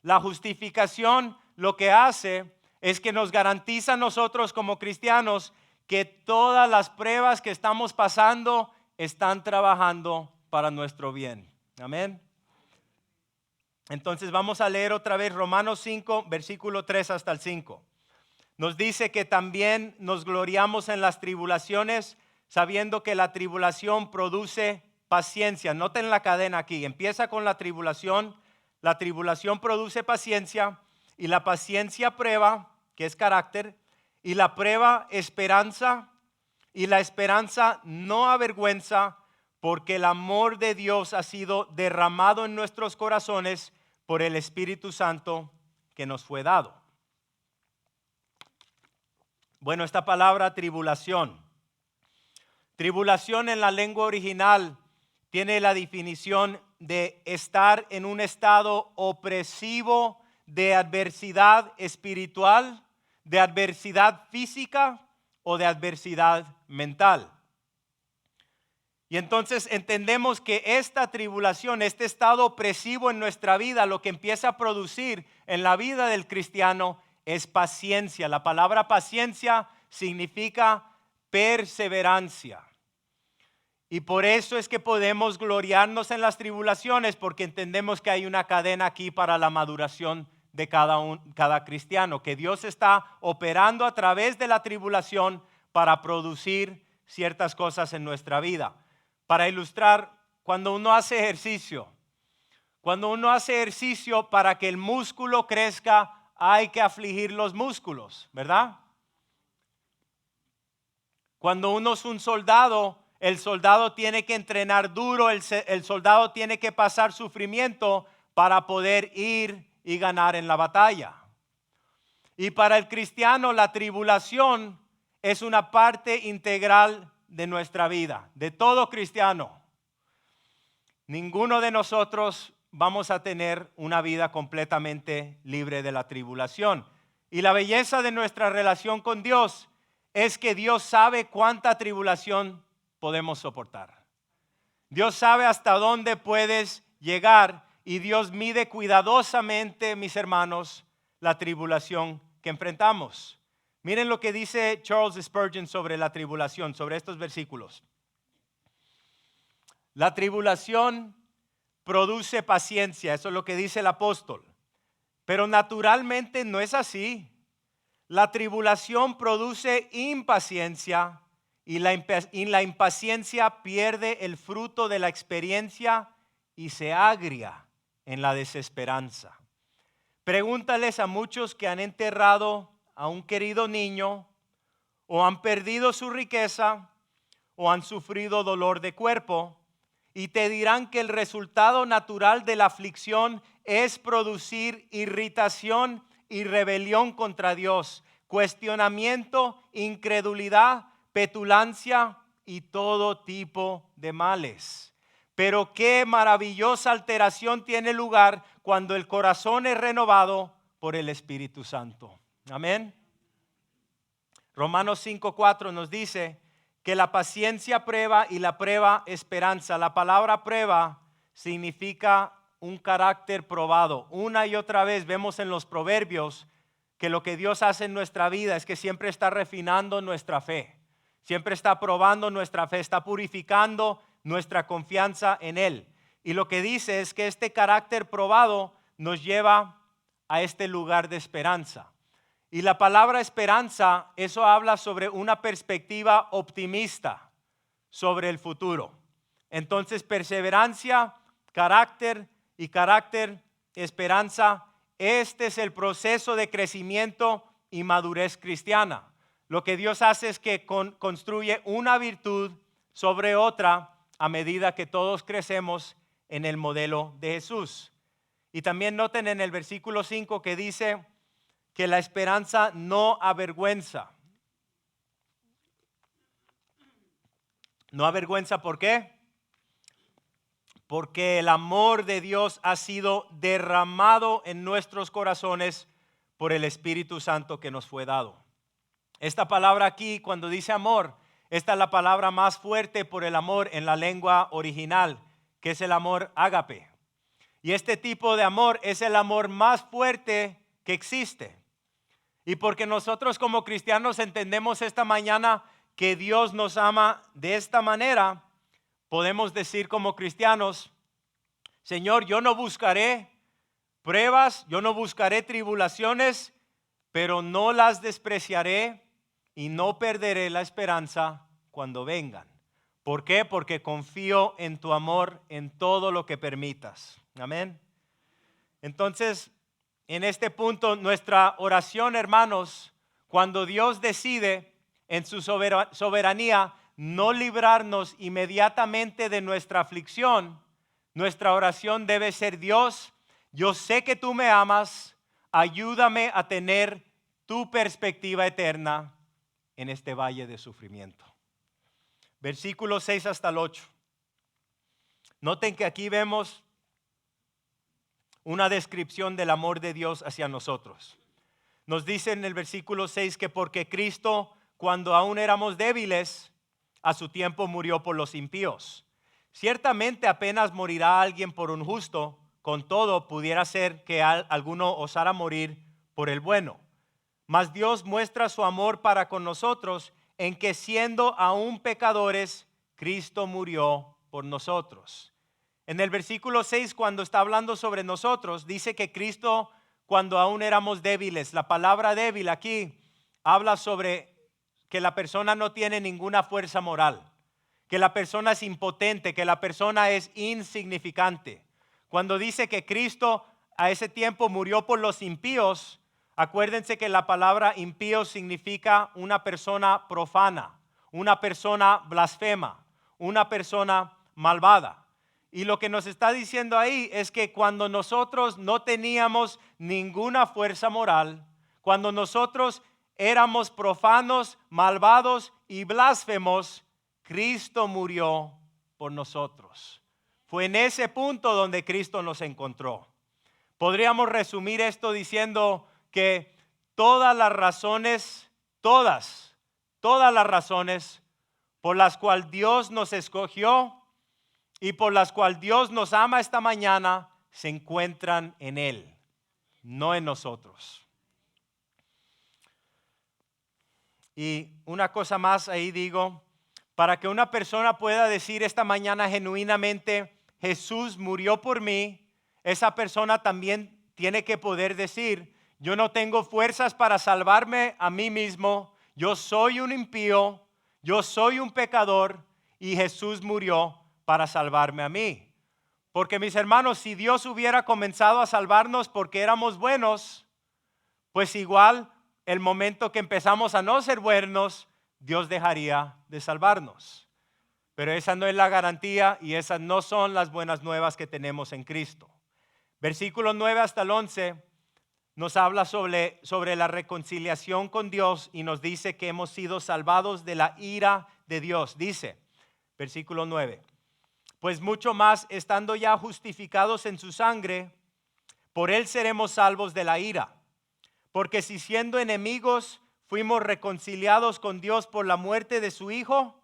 La justificación lo que hace es que nos garantiza a nosotros como cristianos que todas las pruebas que estamos pasando están trabajando para nuestro bien. Amén. Entonces vamos a leer otra vez Romanos 5, versículo 3 hasta el 5. Nos dice que también nos gloriamos en las tribulaciones, sabiendo que la tribulación produce paciencia. Noten la cadena aquí. Empieza con la tribulación produce paciencia, y la paciencia prueba, que es carácter, y la prueba esperanza, y la esperanza no avergüenza, porque el amor de Dios ha sido derramado en nuestros corazones por el Espíritu Santo que nos fue dado. Bueno, esta palabra tribulación en la lengua original tiene la definición de estar en un estado opresivo de adversidad espiritual, de adversidad física o de adversidad mental. Y entonces entendemos que esta tribulación, este estado opresivo en nuestra vida, lo que empieza a producir en la vida del cristiano es paciencia. La palabra paciencia significa perseverancia. Y por eso es que podemos gloriarnos en las tribulaciones, porque entendemos que hay una cadena aquí para la maduración de cada cristiano, que Dios está operando a través de la tribulación para producir ciertas cosas en nuestra vida. Para ilustrar, cuando uno hace ejercicio para que el músculo crezca, hay que afligir los músculos, ¿verdad? Cuando uno es un soldado, el soldado tiene que entrenar duro, el soldado tiene que pasar sufrimiento para poder ir y ganar en la batalla. Y para el cristiano, la tribulación es una parte integral de nuestra vida, de todo cristiano. Ninguno de nosotros vamos a tener una vida completamente libre de la tribulación. Y la belleza de nuestra relación con Dios es que Dios sabe cuánta tribulación podemos soportar. Dios sabe hasta dónde puedes llegar y Dios mide cuidadosamente, mis hermanos, la tribulación que enfrentamos. Miren lo que dice Charles Spurgeon sobre la tribulación, sobre estos versículos. La tribulación produce paciencia, eso es lo que dice el apóstol. Pero naturalmente no es así. La tribulación produce impaciencia y la impaciencia pierde el fruto de la experiencia y se agria en la desesperanza. Pregúntales a muchos que han enterrado a un querido niño o han perdido su riqueza o han sufrido dolor de cuerpo y te dirán que el resultado natural de la aflicción es producir irritación y rebelión contra Dios, cuestionamiento, incredulidad, petulancia y todo tipo de males. Pero qué maravillosa alteración tiene lugar cuando el corazón es renovado por el Espíritu Santo. Amén. Romanos 5:4 nos dice que la paciencia prueba y la prueba esperanza. La palabra prueba significa un carácter probado. Una y otra vez vemos en los proverbios que lo que Dios hace en nuestra vida es que siempre está refinando nuestra fe. Siempre está probando nuestra fe, está purificando nuestra confianza en Él. Y lo que dice es que este carácter probado nos lleva a este lugar de esperanza. Y la palabra esperanza, eso habla sobre una perspectiva optimista sobre el futuro. Entonces, perseverancia, carácter y carácter, esperanza, este es el proceso de crecimiento y madurez cristiana. Lo que Dios hace es que construye una virtud sobre otra a medida que todos crecemos en el modelo de Jesús. Y también noten en el versículo 5 que dice que la esperanza no avergüenza. No avergüenza, ¿por qué? Porque el amor de Dios ha sido derramado en nuestros corazones por el Espíritu Santo que nos fue dado. Esta palabra aquí, cuando dice amor, esta es la palabra más fuerte por el amor en la lengua original, que es el amor ágape. Y este tipo de amor es el amor más fuerte que existe. Y porque nosotros como cristianos entendemos esta mañana que Dios nos ama de esta manera, podemos decir como cristianos: Señor, yo no buscaré pruebas, yo no buscaré tribulaciones, pero no las despreciaré y no perderé la esperanza cuando vengan. ¿Por qué? Porque confío en tu amor en todo lo que permitas. Amén. Entonces, en este punto, nuestra oración, hermanos, cuando Dios decide en su soberanía no librarnos inmediatamente de nuestra aflicción, nuestra oración debe ser: Dios, yo sé que tú me amas, ayúdame a tener tu perspectiva eterna en este valle de sufrimiento. Versículos 6 hasta el 8. Noten que aquí vemos una descripción del amor de Dios hacia nosotros. Nos dice en el versículo 6 que porque Cristo, cuando aún éramos débiles, a su tiempo murió por los impíos. Ciertamente apenas morirá alguien por un justo, con todo pudiera ser que alguno osara morir por el bueno. Mas Dios muestra su amor para con nosotros en que siendo aún pecadores, Cristo murió por nosotros. En el versículo 6, cuando está hablando sobre nosotros, dice que Cristo, cuando aún éramos débiles, la palabra débil aquí habla sobre que la persona no tiene ninguna fuerza moral, que la persona es impotente, que la persona es insignificante. Cuando dice que Cristo a ese tiempo murió por los impíos, acuérdense que la palabra impío significa una persona profana, una persona blasfema, una persona malvada. Y lo que nos está diciendo ahí es que cuando nosotros no teníamos ninguna fuerza moral, cuando nosotros éramos profanos, malvados y blasfemos, Cristo murió por nosotros. Fue en ese punto donde Cristo nos encontró. Podríamos resumir esto diciendo que todas las razones por las cuales Dios nos escogió y por las cuales Dios nos ama esta mañana se encuentran en Él, no en nosotros. Y una cosa más ahí digo, para que una persona pueda decir esta mañana genuinamente, Jesús murió por mí, esa persona también tiene que poder decir, yo no tengo fuerzas para salvarme a mí mismo, yo soy un impío, yo soy un pecador y Jesús murió para salvarme a mí. Porque mis hermanos, si Dios hubiera comenzado a salvarnos porque éramos buenos, pues igual el momento que empezamos a no ser buenos, Dios dejaría de salvarnos. Pero esa no es la garantía y esas no son las buenas nuevas que tenemos en Cristo. Versículos 9 hasta el 11 nos habla sobre la reconciliación con Dios y nos dice que hemos sido salvados de la ira de Dios. Dice, versículo 9. Pues mucho más, estando ya justificados en su sangre, por él seremos salvos de la ira. Porque si siendo enemigos fuimos reconciliados con Dios por la muerte de su Hijo,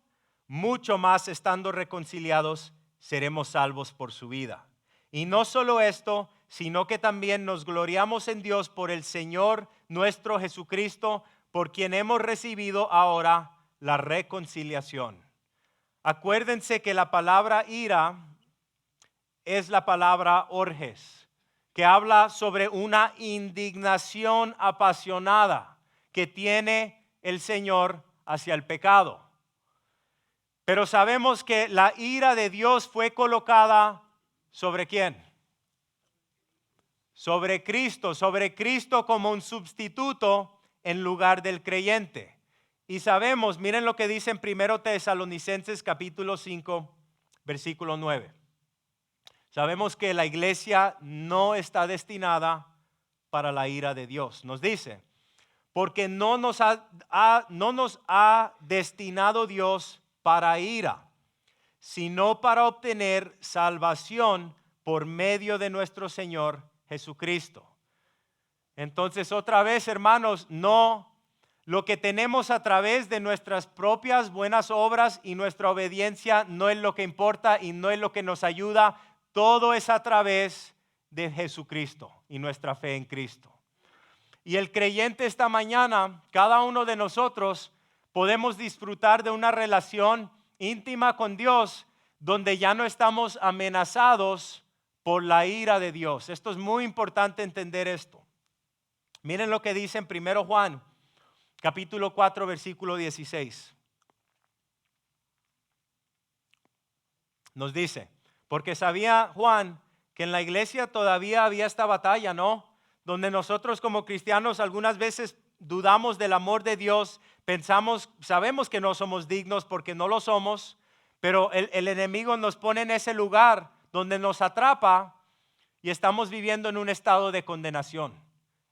mucho más estando reconciliados seremos salvos por su vida. Y no solo esto, sino que también nos gloriamos en Dios por el Señor nuestro Jesucristo, por quien hemos recibido ahora la reconciliación. Acuérdense que la palabra ira es la palabra orges, que habla sobre una indignación apasionada que tiene el Señor hacia el pecado. Pero sabemos que la ira de Dios fue colocada ¿sobre quién? Sobre Cristo como un sustituto en lugar del creyente. Y sabemos, miren lo que dice en 1 Tesalonicenses capítulo 5, versículo 9. Sabemos que la iglesia no está destinada para la ira de Dios. Nos dice, porque no nos ha destinado Dios para ira, sino para obtener salvación por medio de nuestro Señor Jesucristo. Entonces, otra vez, hermanos, lo que tenemos a través de nuestras propias buenas obras y nuestra obediencia no es lo que importa y no es lo que nos ayuda. Todo es a través de Jesucristo y nuestra fe en Cristo. Y el creyente esta mañana, cada uno de nosotros podemos disfrutar de una relación íntima con Dios donde ya no estamos amenazados por la ira de Dios. Esto es muy importante entender esto. Miren lo que dice en 1 Juan, capítulo 4, versículo 16. Nos dice, porque sabía Juan que en la iglesia todavía había esta batalla, ¿no? Donde nosotros como cristianos algunas veces dudamos del amor de Dios, sabemos que no somos dignos porque no lo somos, pero el enemigo nos pone en ese lugar donde nos atrapa y estamos viviendo en un estado de condenación,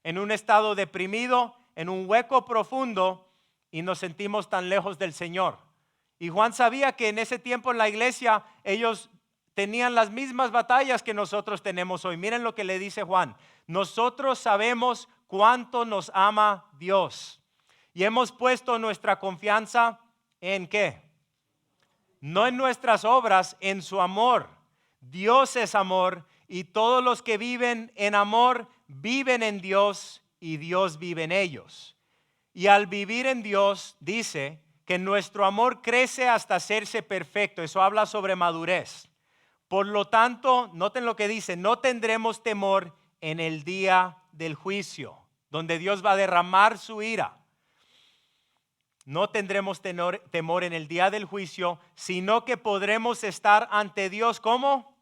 en un estado deprimido, en un hueco profundo y nos sentimos tan lejos del Señor. Y Juan sabía que en ese tiempo en la iglesia ellos tenían las mismas batallas que nosotros tenemos hoy. Miren lo que le dice Juan. Nosotros sabemos cuánto nos ama Dios y hemos puesto nuestra confianza ¿en qué? No en nuestras obras, en su amor. Dios es amor y todos los que viven en amor viven en Dios y Dios vive en ellos. Y al vivir en Dios, dice que nuestro amor crece hasta hacerse perfecto. Eso habla sobre madurez. Por lo tanto, noten lo que dice, no tendremos temor en el día del juicio, donde Dios va a derramar su ira. No tendremos temor en el día del juicio, sino que podremos estar ante Dios, ¿cómo?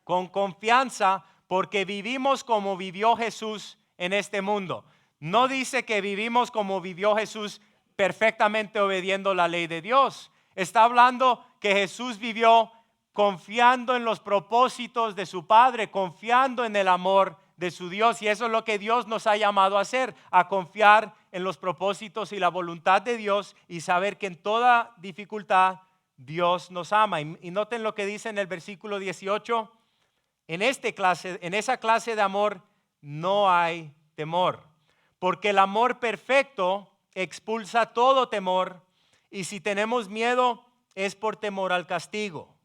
Con confianza, porque vivimos como vivió Jesús en este mundo. No dice que vivimos como vivió Jesús perfectamente obediendo la ley de Dios. Está hablando que Jesús vivió confiando en los propósitos de su Padre, confiando en el amor de su Dios. Y eso es lo que Dios nos ha llamado a hacer, a confiar en los propósitos y la voluntad de Dios y saber que en toda dificultad Dios nos ama. Y noten lo que dice en el versículo 18. En esa clase de amor no hay temor, porque el amor perfecto expulsa todo temor, y si tenemos miedo es por temor al castigo.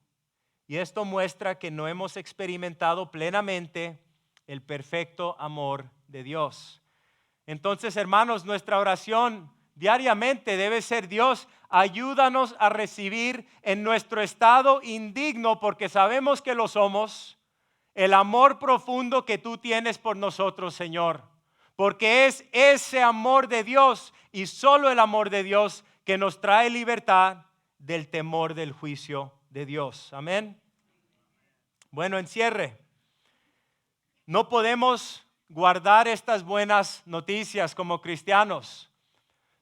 Y esto muestra que no hemos experimentado plenamente el perfecto amor de Dios. Entonces, hermanos, nuestra oración diariamente debe ser: Dios, ayúdanos a recibir en nuestro estado indigno, porque sabemos que lo somos, el amor profundo que tú tienes por nosotros, Señor. Porque es ese amor de Dios y solo el amor de Dios que nos trae libertad del temor del juicio de Dios. Amén. Bueno, en cierre, no podemos guardar estas buenas noticias como cristianos.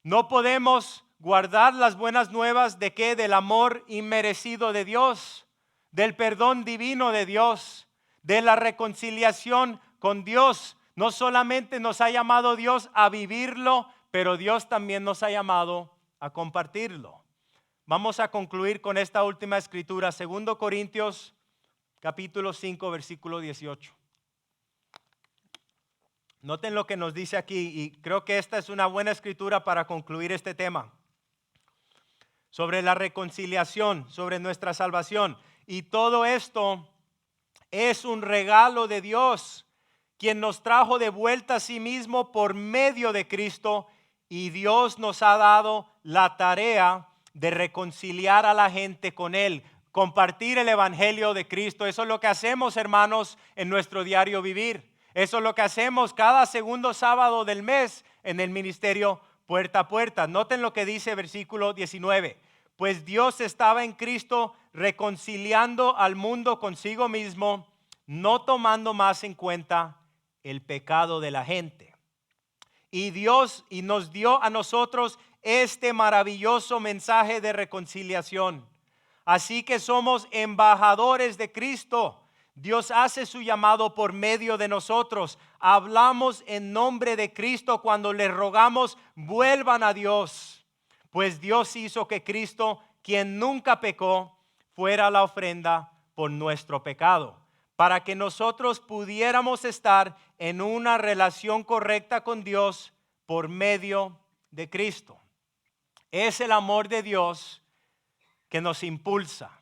No podemos guardar las buenas nuevas de qué? Del amor inmerecido de Dios, del perdón divino de Dios, de la reconciliación con Dios. No solamente nos ha llamado Dios a vivirlo, pero Dios también nos ha llamado a compartirlo. Vamos a concluir con esta última escritura, 2 Corintios capítulo 5, versículo 18. Noten lo que nos dice aquí, y creo que esta es una buena escritura para concluir este tema. Sobre la reconciliación, sobre nuestra salvación. Y todo esto es un regalo de Dios, quien nos trajo de vuelta a sí mismo por medio de Cristo, y Dios nos ha dado la tarea de reconciliar a la gente con Él, compartir el evangelio de Cristo. Eso es lo que hacemos, hermanos, en nuestro diario vivir. Eso es lo que hacemos cada segundo sábado del mes en el ministerio Puerta a Puerta. Noten lo que dice versículo 19. Pues Dios estaba en Cristo reconciliando al mundo consigo mismo, no tomando más en cuenta el pecado de la gente. Y nos dio a nosotros este maravilloso mensaje de reconciliación. Así que somos embajadores de Cristo. Dios hace su llamado por medio de nosotros. Hablamos en nombre de Cristo cuando le rogamos: vuelvan a Dios. Pues Dios hizo que Cristo, quien nunca pecó, fuera la ofrenda por nuestro pecado, para que nosotros pudiéramos estar en una relación correcta con Dios por medio de Cristo. Es el amor de Dios que nos impulsa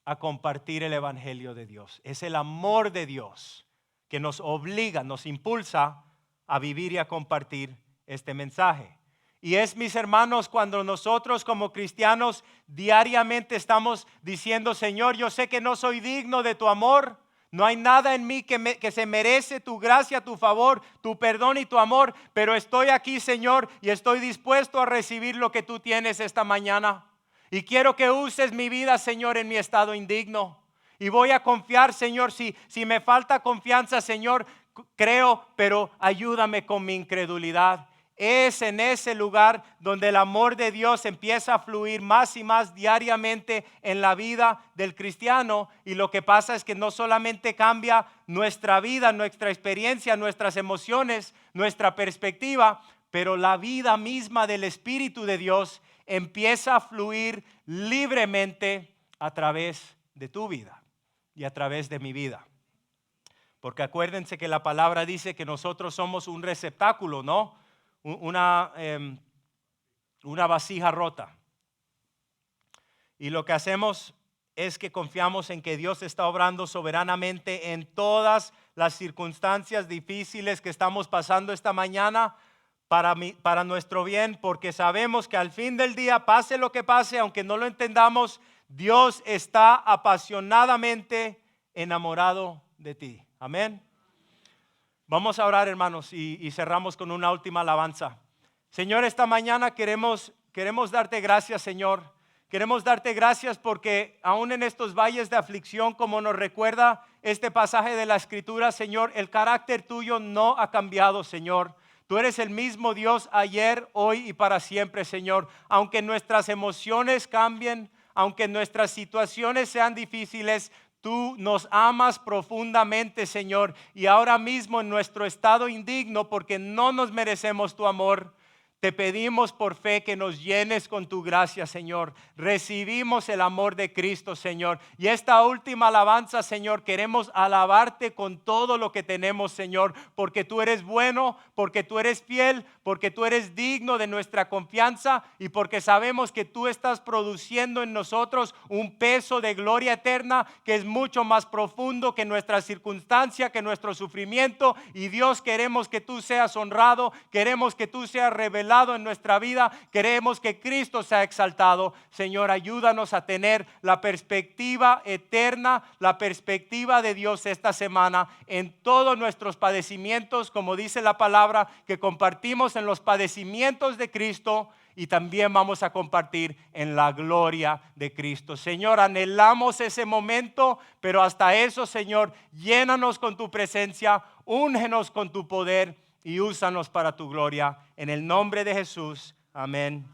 a compartir el evangelio de Dios. Es el amor de Dios que nos obliga, nos impulsa a vivir y a compartir este mensaje. Y es, mis hermanos, cuando nosotros como cristianos diariamente estamos diciendo: Señor, yo sé que no soy digno de tu amor, No hay nada en mí que se merece tu gracia, tu favor, tu perdón y tu amor, pero estoy aquí, Señor, y estoy dispuesto a recibir lo que tú tienes esta mañana. Y quiero que uses mi vida, Señor, en mi estado indigno. Y voy a confiar, Señor, si me falta confianza, Señor, creo, pero ayúdame con mi incredulidad. Es en ese lugar donde el amor de Dios empieza a fluir más y más diariamente en la vida del cristiano. Y lo que pasa es que no solamente cambia nuestra vida, nuestra experiencia, nuestras emociones, nuestra perspectiva, pero la vida misma del Espíritu de Dios empieza a fluir libremente a través de tu vida y a través de mi vida. Porque acuérdense que la palabra dice que nosotros somos un receptáculo, ¿no? Una vasija rota. Y lo que hacemos es que confiamos en que Dios está obrando soberanamente en todas las circunstancias difíciles que estamos pasando esta mañana para nuestro bien, porque sabemos que al fin del día, pase lo que pase, aunque no lo entendamos, Dios está apasionadamente enamorado de ti. Amén. Vamos a orar, hermanos, y cerramos con una última alabanza. Señor, esta mañana queremos darte gracias, Señor. Queremos darte gracias porque aún en estos valles de aflicción, como nos recuerda este pasaje de la Escritura, Señor, el carácter tuyo no ha cambiado, Señor. Tú eres el mismo Dios ayer, hoy y para siempre, Señor. Aunque nuestras emociones cambien, aunque nuestras situaciones sean difíciles, tú nos amas profundamente, Señor, y ahora mismo en nuestro estado indigno, porque no nos merecemos tu amor, te pedimos por fe que nos llenes con tu gracia, Señor. Recibimos el amor de Cristo, Señor. Y esta última alabanza, Señor, queremos alabarte con todo lo que tenemos, Señor, porque tú eres bueno, porque tú eres fiel, porque tú eres digno de nuestra confianza y porque sabemos que tú estás produciendo en nosotros un peso de gloria eterna que es mucho más profundo que nuestra circunstancia, que nuestro sufrimiento. Y Dios, queremos que tú seas honrado, queremos que tú seas revelado en nuestra vida, queremos que Cristo sea exaltado. Señor, ayúdanos a tener la perspectiva eterna, la perspectiva de Dios esta semana en todos nuestros padecimientos, como dice la palabra, que compartimos en los padecimientos de Cristo y también vamos a compartir en la gloria de Cristo. Señor, anhelamos ese momento, pero hasta eso, Señor, llénanos con tu presencia, úngenos con tu poder y úsanos para tu gloria. En el nombre de Jesús, amén.